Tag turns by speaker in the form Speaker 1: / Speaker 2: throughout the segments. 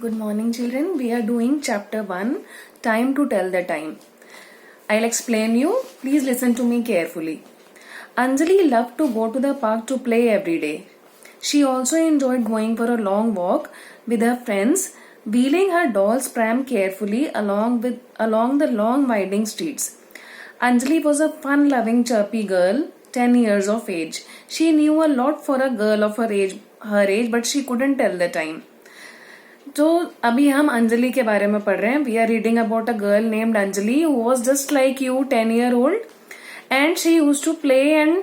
Speaker 1: Good morning, children. We are doing chapter 1, Time to Tell the Time. I'll explain you. Please listen to me carefully. Anjali loved to go to the park to play every day. She also enjoyed going for a long walk with her friends, wheeling her doll's pram carefully along the long winding streets. Anjali was a fun-loving, chirpy girl, 10 years of age. She knew a lot for a girl of her age, but she couldn't tell the time. तो अभी हम अंजलि के बारे में पढ़ रहे हैं. We are reading about a girl named Anjali who was just like you 10 year old and she used to play and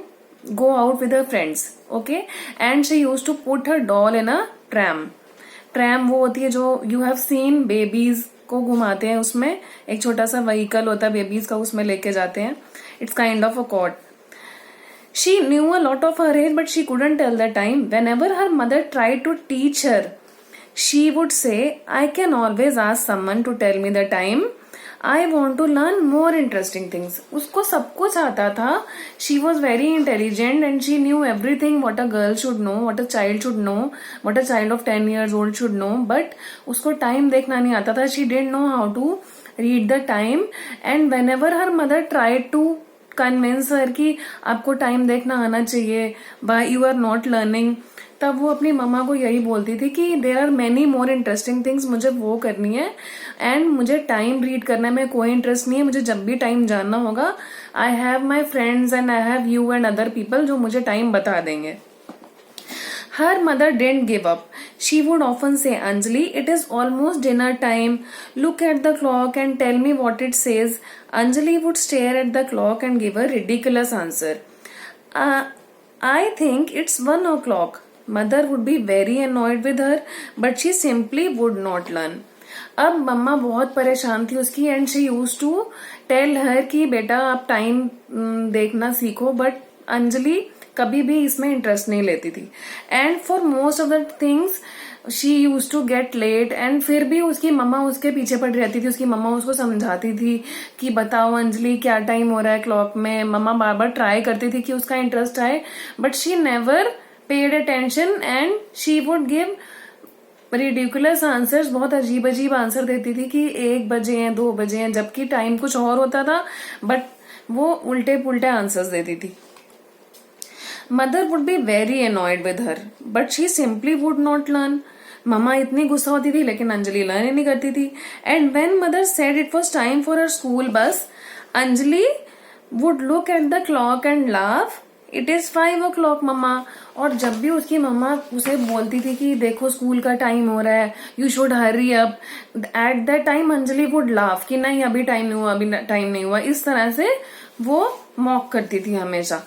Speaker 1: go out with her friends. Okay, and she used to put her doll in a tram वो होती है जो you have seen babies को घुमाते हैं, उसमें एक छोटा सा व्हीकल होता है बेबीज का, उसमें लेके जाते हैं. It's kind of a cot. She knew a lot of her age, but she couldn't tell the time. Whenever her mother tried to teach her, she would say, I can always ask someone to tell me the time. I want to learn more interesting things. उसको सब कुछ आता था. She was very intelligent and she knew everything what a girl should know, what a child should know, what a child of 10 years old should know. But उसको time देखना नहीं आता था. She didn't know how to read the time. And whenever her mother tried to convince her कि आपको time देखना आना चाहिए, why you are not learning, तब वो अपनी मम्मा को यही बोलती थी कि there are many more interesting things, मुझे वो करनी है एंड मुझे टाइम रीड करने में कोई इंटरेस्ट नहीं है. मुझे जब भी टाइम जानना होगा, I have my friends and I have you and other people जो मुझे टाइम बता देंगे. Her mother didn't give up. She would often say, Anjali, it is almost dinner time. Look at the clock and tell me what it says. Anjali would stare at the clock and give a ridiculous answer. I think it's 1 o'clock. Mother would be very annoyed with her, but she simply would not learn. अब मम्मा बहुत परेशान थी उसकी and she use to tell her कि बेटा आप time देखना सीखो, बट अंजलि कभी भी इसमें इंटरेस्ट नहीं लेती थी. And for most of the things she use to get late and फिर भी उसकी मम्मा उसके पीछे पड़ी रहती थी. उसकी मम्मा उसको समझाती थी कि बताओ अंजलि क्या टाइम हो रहा है क्लॉक में. मम्मा बार बार ट्राई करती थी कि उसका इंटरेस्ट आए, but she never paid attention and she would give ridiculous answers. बहुत अजीब अजीब आंसर देती थी कि 1 बजे हैं 2 बजे हैं, जबकि टाइम कुछ और होता था, बट वो उल्टे पुल्टे आंसर्स देती थी. Mother would be very annoyed with her, but she simply would not learn. मम्मा इतनी गुस्सा होती थी लेकिन अंजलि लर्न ही नहीं करती थी. And when mother said it was time for her school bus, Anjali would look at the clock and laugh, it is 5 o'clock मम्मा. और जब भी उसकी मम्मा उसे बोलती थी कि देखो स्कूल का टाइम हो रहा है, you should hurry up, at that time Anjali would laugh कि नहीं अभी टाइम नहीं हुआ, अभी टाइम नहीं हुआ. इस तरह से वो मॉक करती थी हमेशा.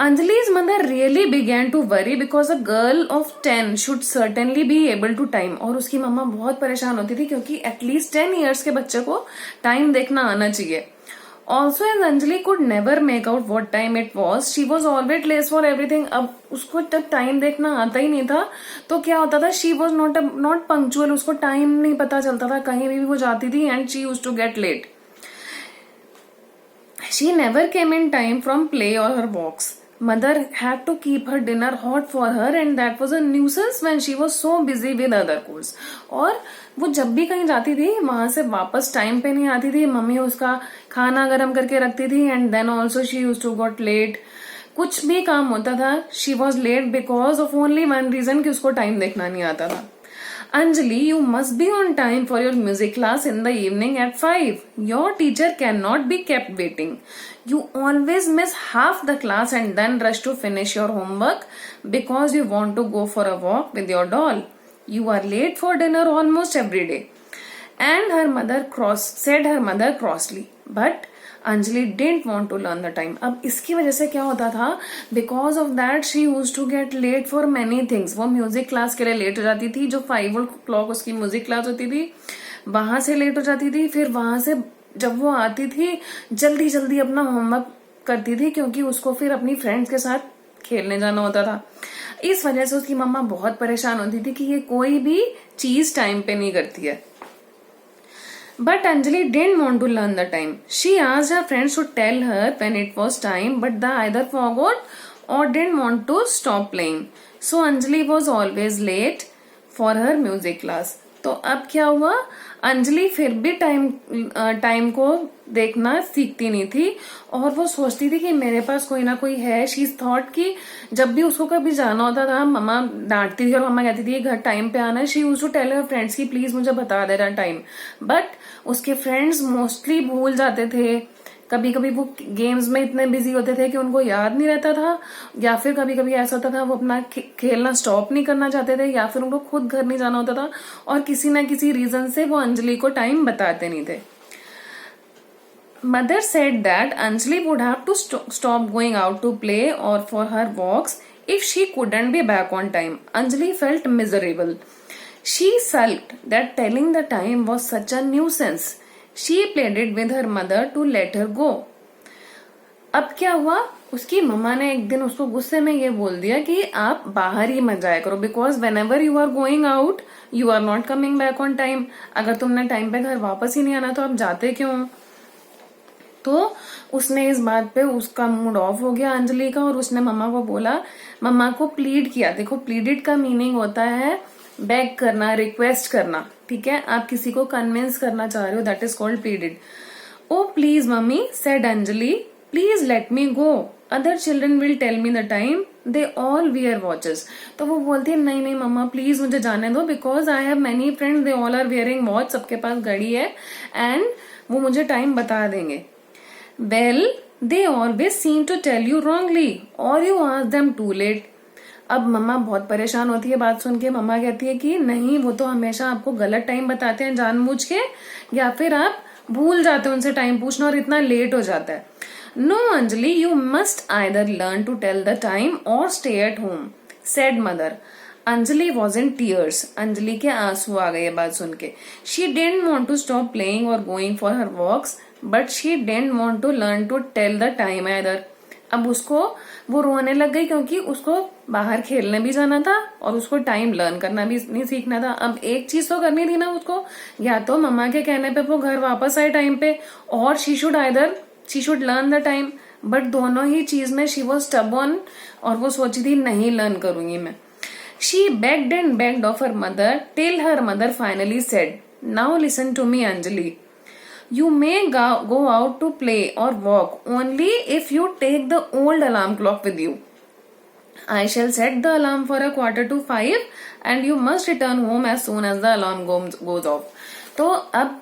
Speaker 1: Anjali's mother really began to worry because a girl of 10 should certainly be able to time. और उसकी मम्मा बहुत परेशान होती थी क्योंकि एटलीस्ट 10 years के बच्चे को टाइम देखना आना चाहिए. Also, as Anjali could never make out what time it was, she was always late for everything. अब उसको तब टाइम देखना आता ही नहीं था, तो क्या होता था, she was not punctual. उसको टाइम नहीं पता चलता था, कहीं भी वो जाती थी and she used to get late. She never came in time from play or her walks. Mother had to keep her dinner hot for her and that was a nuisance when she was so busy with other chores. और वो जब भी कहीं जाती थी वहां से वापस टाइम पे नहीं आती थी. मम्मी उसका खाना गर्म करके रखती थी and then also she use to got late. कुछ भी काम होता था she was late because of only one reason कि उसको टाइम देखना नहीं आता था. Anjali, you must be on time for your music class in the evening at 5. Your teacher cannot be kept waiting. You always miss half the class and then rush to finish your homework because you want to go for a walk with your doll. You are late for dinner almost every day. And said her mother crossly. But Anjali didn't want to learn the time. अब इसकी वजह से क्या होता था, because of that she use to get late for many things. वो music class के लिए लेट हो जाती थी, जो 5 o'clock उसकी म्यूजिक क्लास होती थी, वहां से लेट हो जाती थी. फिर वहां से जब वो आती थी जल्दी जल्दी अपना होमवर्क करती थी क्योंकि उसको फिर अपनी फ्रेंड्स के साथ खेलने जाना होता था. इस वजह से उसकी मम्मा बहुत परेशान होती थी कि ये कोई भी चीज टाइम पे नहीं करती है. But Anjali didn't want to learn the time. She asked her friends to tell her when it was time, but they either forgot or didn't want to stop playing. So Anjali was always late for her music class. तो अब क्या हुआ, अंजलि फिर भी time को देखना सीखती नहीं थी और वो सोचती थी कि मेरे पास कोई ना कोई है। शी थॉट कि जब भी उसको कभी जाना होता था मम्मा डांटती थी और मम्मा कहती थी घर टाइम पे आना है। She used to tell her friends की प्लीज मुझे बता देना टाइम, बट उसके फ्रेंड्स मोस्टली भूल जाते थे। कभी कभी वो गेम्स में इतने बिजी होते थे कि उनको याद नहीं रहता था, या फिर कभी कभी ऐसा होता था वो अपना खेलना स्टॉप नहीं करना चाहते थे, या फिर उनको खुद घर नहीं जाना होता था और किसी ना किसी रीजन से वो अंजलि को टाइम बताते नहीं थे। Mother said that Anjali would have to stop going out to play or for her walks if she couldn't be back on time. Anjali felt miserable. She sulked that telling the time was such a nuisance. She pleaded with her mother to let her go. अब क्या हुआ, उसकी मम्मा ने एक दिन उसको गुस्से में ये बोल दिया कि आप बाहर ही मत जाया करो, because whenever you are going out you are not coming back on time. अगर तुमने टाइम पे घर वापस ही नहीं आना तो आप जाते क्यों। तो उसने इस बात पे उसका मूड ऑफ हो गया अंजलि का, और उसने मम्मा को बोला, मम्मा को प्लीड किया। देखो प्लीडेड का मीनिंग होता है बेग करना, रिक्वेस्ट करना, ठीक है। आप किसी को कन्विंस करना चाह रहे हो, that is called pleaded. Oh please mummy said Anjali, please let me go, other children will tell me the time, they all wear watches. तो वो बोलती है नहीं नहीं मम्मा प्लीज मुझे जाने दो, because I have many friends, they all are wearing watch, सबके पास घड़ी है एंड वो मुझे टाइम बता देंगे। Well, they always seem to tell you wrongly or you ask them too late. अब मम्मा बहुत परेशान होती है बात सुन के। मम्मा कहती है कि नहीं वो तो हमेशा आपको गलत टाइम बताते हैं जानबूझ के, या फिर आप भूल जाते हो उनसे टाइम पूछना और इतना लेट हो जाता है। No Anjali, you must either learn to tell the time और stay at home, said mother. Anjali was in tears, Anjali के आंसू आ गए बात सुन के। She didn't want to stop playing और going for her walks but she didn't want to learn to tell the time either. अब उसको वो रोने लग गई क्योंकि उसको बाहर खेलने भी जाना था और उसको टाइम लर्न करना भी नहीं सीखना था। अब एक चीज तो करनी थी ना उसको, या तो मम्मा के कहने पे वो घर वापस आए टाइम पे, और she should learn the time. But दोनों ही चीज में शी वॉज स्टबॉर्न और वो सोची थी नहीं लर्न करूंगी मैं। She begged and begged of her mother till her mother finally said, now listen to me Anjali. You may go out to play or walk only if you take the old alarm clock with you. I shall set the alarm for 4:45 and you must return home as soon as the alarm goes off. तो अब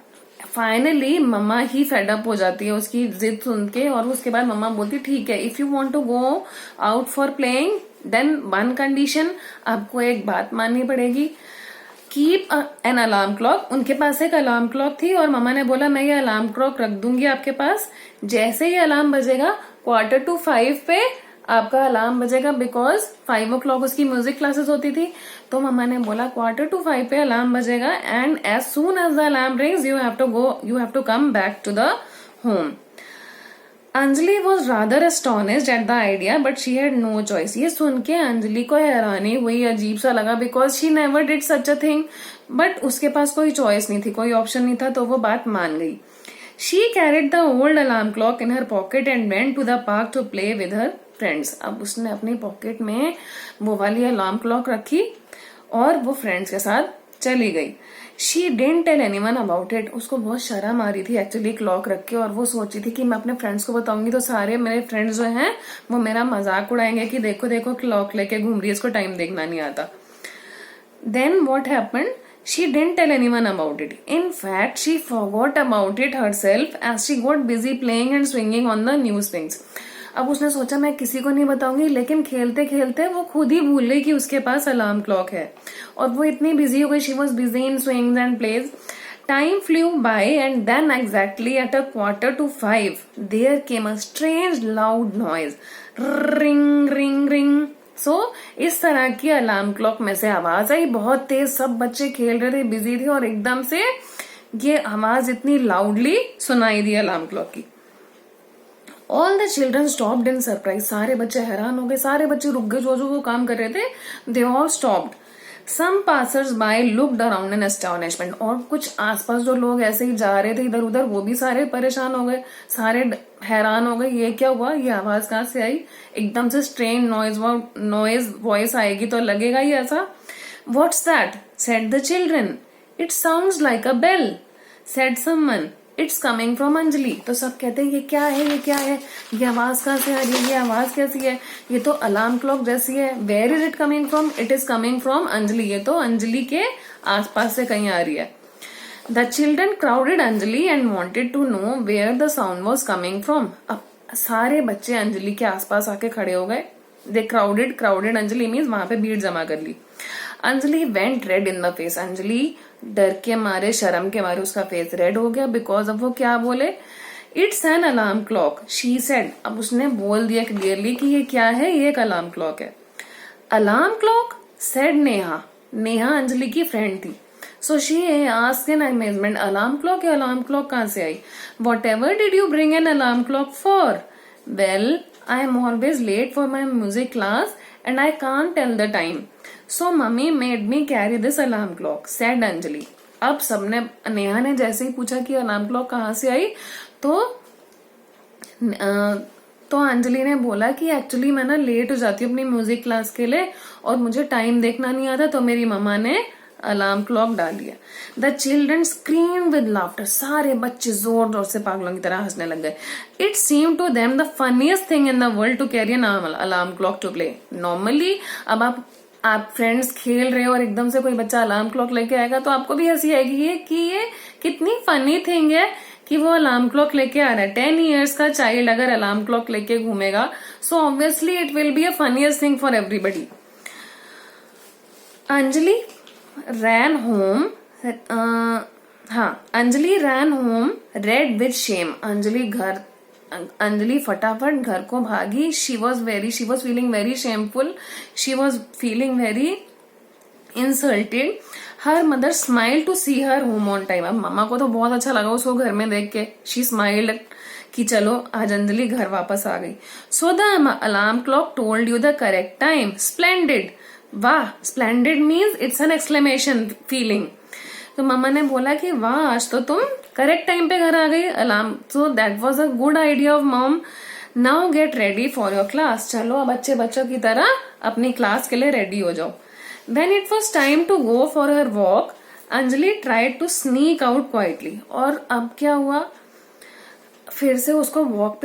Speaker 1: finally मम्मा ही fed up हो जाती है उसकी जिद सुन के, और उसके बाद मम्मा बोलती ठीक है, if you want to go out for playing then one condition, आपको एक बात माननी पड़ेगी, कीप एन अलार्म क्लॉक। उनके पास एक अलार्म क्लॉक थी और मम्मा ने बोला मैं ये अलार्म क्लॉक रख दूंगी आपके पास, जैसे ही अलार्म बजेगा 4:45 पे आपका अलार्म बजेगा, बिकॉज 5 o'clock उसकी म्यूजिक क्लासेस होती थी। तो मम्मा ने बोला 4:45 पे अलार्म बजेगा and as soon as the alarm rings you have to come back to the home. Anjali was rather astonished at the idea but she had no choice. ये सुन के अंजलि को हैरानी हुई, अजीब सा लगा, because she never did such a thing, but उसके पास कोई चॉइस नहीं थी, कोई ऑप्शन नहीं था, तो वो बात मान गई। She carried the old alarm clock in her pocket and went to the park to play with her friends. अब उसने अपनी पॉकेट में वो वाली अलार्म क्लॉक रखी और वो फ्रेंड्स के साथ चली गई। She didn't tell anyone about it. उसको बहुत शर्म आ रही थी एक्चुअली क्लॉक रख के, और वो सोची थी कि मैं अपने फ्रेंड्स को बताऊंगी तो सारे मेरे फ्रेंड्स जो हैं वो मेरा मजाक उड़ाएंगे कि देखो देखो क्लॉक लेके घूम रही है, इसको टाइम देखना नहीं आता। Then what happened, she didn't tell anyone about it. In fact, she forgot about it herself as she got busy playing and swinging on the new swings. अब उसने सोचा मैं किसी को नहीं बताऊंगी, लेकिन खेलते खेलते वो खुद ही भूल गई कि उसके पास अलार्म क्लॉक है, और वो इतनी बिजी हो गई, she was busy in swings and plays. Time flew by and then exactly at 4:45 there came a strange loud noise. Ring ring ring. So इस तरह की अलार्म क्लॉक में से आवाज आई बहुत तेज, सब बच्चे खेल रहे थे, बिजी थे, और एकदम से ये आवाज इतनी लाउडली सुनाई दी अलार्म क्लॉक की। All the children stopped in surprise. सारे बच्चे हैरान हो गए, सारे बच्चे रुक गए, जो जो वो काम कर रहे थे, they all stopped. Some passers-by looked around in astonishment. और कुछ आसपास जो लोग ऐसे ही जा रहे थे इधर उधर, वो भी सारे परेशान हो गए, सारे हैरान हो गए, ये क्या हुआ, ये आवाज कहाँ से आई, एकदम से स्ट्रेंज नॉइज वॉइस आएगी तो लगेगा ही ऐसा। What's that? said the children. It sounds like a bell, said someone. It's coming from Anjali. तो सब कहते हैं ये क्या है, ये क्या है, ये आवाज कहाँ से आ रही है, ये आवाज कैसी है, ये तो अलार्म क्लॉक जैसी है. Where is it coming from? It is coming from Anjali. ये तो अंजलि के आसपास से कहीं आ रही है. The children crowded Anjali and wanted to know where the sound was coming from. अब सारे बच्चे अंजलि के आसपास आके खड़े हो गए. They crowded अंजलि मीन्स वहां पे भीड़ जमा कर ली. Anjali went red in the face. Anjali डर के मारे, शर्म के मारे उसका फेस रेड हो गया. बिकॉज अब वो क्या बोले, it's an alarm clock, she said. अब उसने बोल दिया क्लियरली कि ये क्या है, ये एक अलार्म क्लॉक है. Alarm clock, said Neha. Neha Anjali की फ्रेंड थी. So she asked in amazement, alarm clock? या अलार्म क्लॉक कहां से आई? Whatever did you bring an alarm clock for? Well, I am always late for my music class and I can't tell the time. So mummy made me carry this alarm clock, said Anjali. अब सबने, नेहा ने जैसे ही पूछा कि alarm clock कहाँ से आई, तो अंजलि ने बोला कि एक्चुअली मैं ना लेट हो जाती हूँ अपनी म्यूजिक क्लास के लिए और मुझे टाइम देखना नहीं आता, तो मेरी मम्मा ने अलार्म क्लॉक डाल दिया. The children scream with laughter. सारे बच्चे जोर जोर से पागलों की तरह हंसने लग गए. It seem to them the funniest thing in the world to carry an alarm clock to play. Normally अब आप फ्रेंड्स खेल रहे हो और एकदम से कोई बच्चा अलार्म क्लॉक लेके आएगा तो आपको भी हंसी आएगी कि ये कितनी फनी थिंग है कि वो अलार्म क्लॉक लेके आ रहा है. 10 years का चाइल्ड अगर अलार्म क्लॉक लेके घूमेगा, so obviously it will be a funniest thing for everybody. Anjali ran home. Anjali ran home red with shame. Anjali फटाफट घर को भागी. she was feeling very shameful. she was feeling very insulted. her mother smiled to see her home on time. अब मम्मा को तो बहुत अच्छा लगा उसको घर में देख के. she smiled कि चलो आज अंजलि घर वापस आ गई. so the alarm clock told you the correct time. splendid. वाह, splendid means it's an exclamation feeling. तो मम्मा ने बोला कि वाह, आज तो तुम करेक्ट टाइम पे घर आ गई. Alarm, so that was a good idea of mom. Now get ready for your class. चलो अब अच्छे बच्चों की तरह अपनी क्लास के लिए रेडी हो जाओ. When it was time to go for her walk, Anjali tried to sneak out quietly. और अब क्या हुआ, फिर से उसको वॉक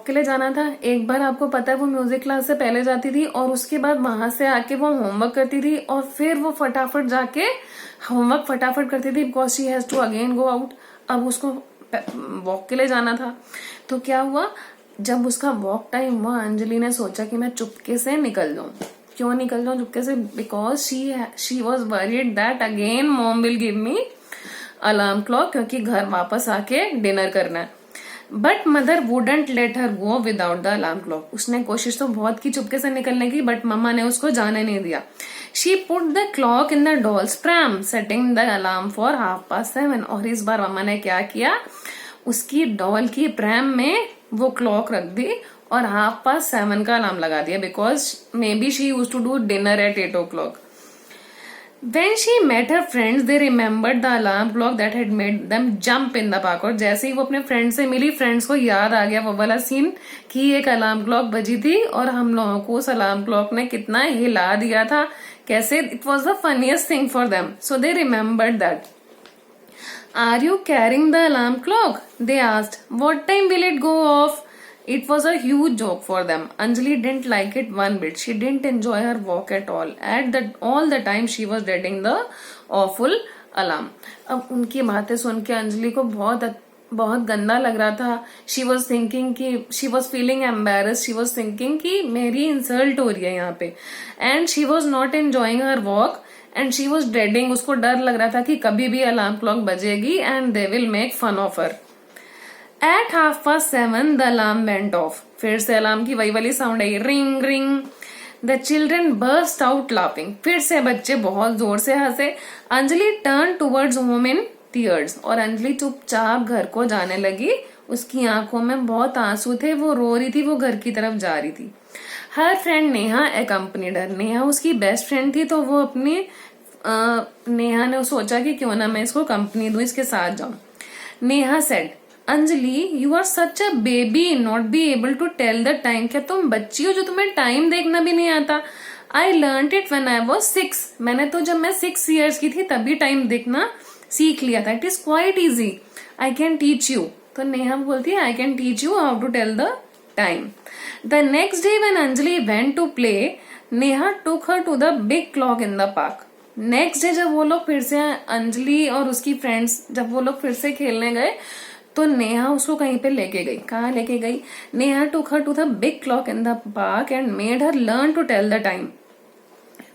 Speaker 1: के लिए जाना था. एक बार आपको पता है वो म्यूजिक क्लास से पहले जाती थी और उसके बाद वहां से आके वो होमवर्क करती थी और फिर वो फटाफट जाके होमवर्क फटाफट करती थी because she has to again go out. अब उसको वॉक के लिए जाना था. तो क्या हुआ, जब उसका वॉक टाइम हुआ, अंजलि ने सोचा कि मैं चुपके से निकल जाऊं. क्यों निकल जाऊं चुपके से? Because she was worried that again mom will give me alarm clock, क्योंकि घर वापस आके डिनर करना है. But mother wouldn't let her go without the alarm clock. उसने कोशिश तो बहुत की चुपके से निकलने की, बट मम्मा ने उसको जाने नहीं दिया. She put the clock in the dolls pram, setting the alarm for 7:30. और इस बार मम्मा ने क्या किया, उसकी डॉल की प्रैम में वो क्लॉक रख दी और 7:30 का अलार्म लगा दिया. Because may be she use to do dinner at 8 o'clock. When she met her friends, they remembered the alarm clock that had made them jump in the park. और जैसे ही वो अपने फ्रेंड से मिली, फ्रेंड्स को याद आ गया वो वाला सीन कि एक अलार्म क्लॉक बजी थी और हम लोगों को उस अलार्म क्लॉक ने कितना हिला दिया था, कैसे. It was the funniest thing for them. So they remembered that. Are you carrying the alarm clock? They asked. What time will it go off? It was a huge joke for them. Anjali didn't like it one bit. She didn't enjoy her walk at all. All the time she was dreading the awful alarm. अब उनकी बातें सुन के अंजलि को बहुत गंदा लग रहा था. She was thinking कि she was feeling embarrassed. She was thinking कि मेरी इंसल्ट हो रही है यहाँ पे. And she was not enjoying her walk. And she was dreading. उसको डर लग रहा था कि कभी भी अलार्म क्लॉक बजेगी and they will make fun of her. At 7:30 the alarm went off. फिर से अलार्म की वही वाली sound I, ring ring. The children burst out laughing. फिर से बच्चे बहुत जोर से हंसे. Anjali turned towards home in tears. और अंजलि चुपचाप घर को जाने लगी. उसकी आंखों में बहुत आंसू थे, वो रो रही थी, वो घर की तरफ जा रही थी. हर friend Neha accompanied her. Neha उसकी बेस्ट फ्रेंड थी, तो वो अपनी नेहा ने सोचा कि क्यों ना मैं इसको कंपनी दूं, इसके साथ जाऊं. Neha said, Anjali you are such a baby not be able to tell the time. क्या तुम बच्ची हो जो तुम्हें टाइम देखना भी नहीं आता? I learn it when I was 6. मैंने तो जब मैं 6 years की थी तभी टाइम देखना सीख लिया था, it is quite easy, I can teach you. तो नेहा बोलती है I can teach you how to tell the time. The next day when Anjali went to play, Neha took her to the big clock in the park. Next day जब वो लोग फिर से, अंजलि और उसकी फ्रेंड्स जब वो लोग फिर से खेलने गए, तो नेहा उसको कहीं पे लेके गई। कहाँ लेके गई? Neha took her to the big clock in the park and made her learn to tell the time.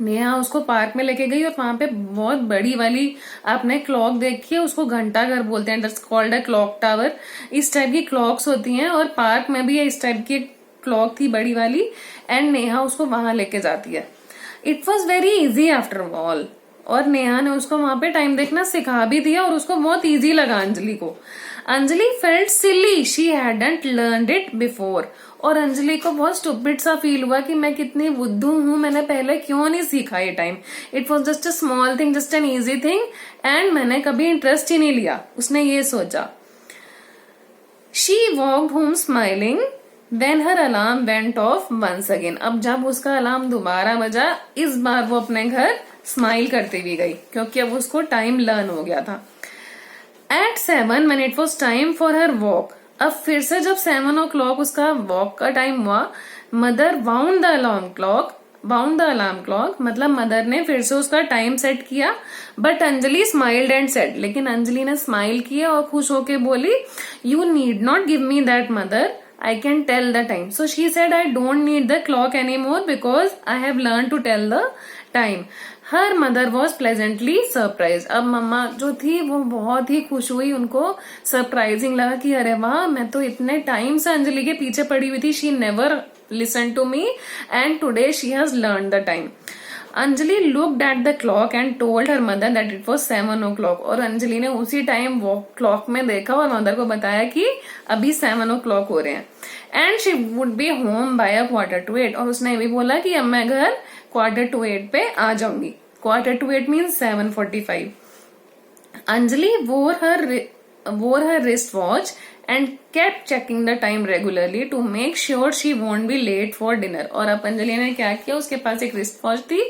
Speaker 1: Neha उसको पार्क में लेके गई और वहां पे बहुत बड़ी वाली आपने क्लॉक देखी है, उसको घंटा घर बोलते हैं, that's called a clock tower. इस टाइप की क्लॉक्स होती हैं और पार्क में भी इस टाइप की क्लॉक थी बड़ी वाली, एंड नेहा उसको वहां लेके जाती है। It was very easy after all, और नेहा ने उसको वहां पे टाइम देखना सिखा भी दिया और उसको बहुत इजी लगा अंजलि को। Anjali felt silly, she hadn't learned it before. और अंजलि को बहुत स्टूपिड सा फील हुआ कि मैं कितनी बुद्धू हूं, मैंने पहले क्यों नहीं सीखा ये time. It was just a small thing, just an easy thing, and मैंने कभी इंटरेस्ट ही नहीं लिया, उसने ये सोचा। She walked home smiling, then her alarm went off once again. अब जब उसका अलार्म दोबारा बजा, इस बार वो अपने घर स्माइल करती हुई गई, क्योंकि अब उसको टाइम लर्न हो गया था। At 7 when it was time for her walk, अब फिर से जब 7 o'clock उसका वॉक का टाइम हुआ, mother wound the alarm clock, मतलब मदर ने फिर से उसका टाइम सेट किया। But Anjali smiled and said, लेकिन अंजलि ने स्माइल किया और खुश होके बोली, you need not give me that mother, I can tell the time. So she said, I don't need the clock anymore because I have learned to tell the time. Her mother was pleasantly surprised. अब मम्मा जो थी वो बहुत ही खुश हुई, उनको surprising लगा कि अरे वाह, मैं तो इतने टाइम से अंजलि के पीछे पड़ी हुई थी, she never listened to me and today she has learned the time. Anjali looked at the clock and told her mother that it was 7 o'clock, और अंजलि ने उसी टाइम वो क्लॉक में देखा और मदर को बताया कि अभी 7 o'clock हो रहे हैं, and she would be home by a 7:45, और उसने भी बोला कि अब मैं घर 7:45 पे आ जाऊंगी। 7:45 means 7:45। Anjali wore her wristwatch and kept checking the time regularly to make sure she won't be late for dinner. और अब अंजलि ने क्या किया, उसके पास एक रिस्ट वॉच थी,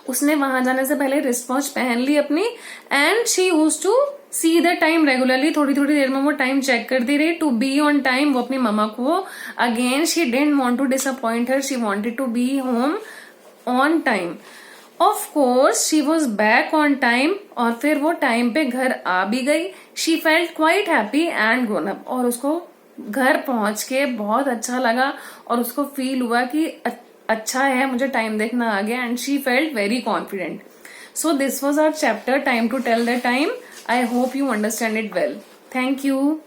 Speaker 1: उसने वहां जाने से पहले रिस्ट वॉच पहन ली अपनी, and she used to see the time regularly, थोड़ी थोड़ी देर में वो टाइम चेक करती रही, टू बी ऑन टाइम। वो अपनी मम्मा को again she didn't want to disappoint her, she wanted to be home on time. Of course she was back on time, और फिर वो टाइम पे घर आ भी गई। She felt quite happy and grown up, और उसको घर पहुंच के बहुत अच्छा लगा और उसको फील हुआ कि अच्छा है, मुझे टाइम देखना आ गया, and she felt very confident. So this was our chapter time to tell the time. I hope you understand it well. Thank you.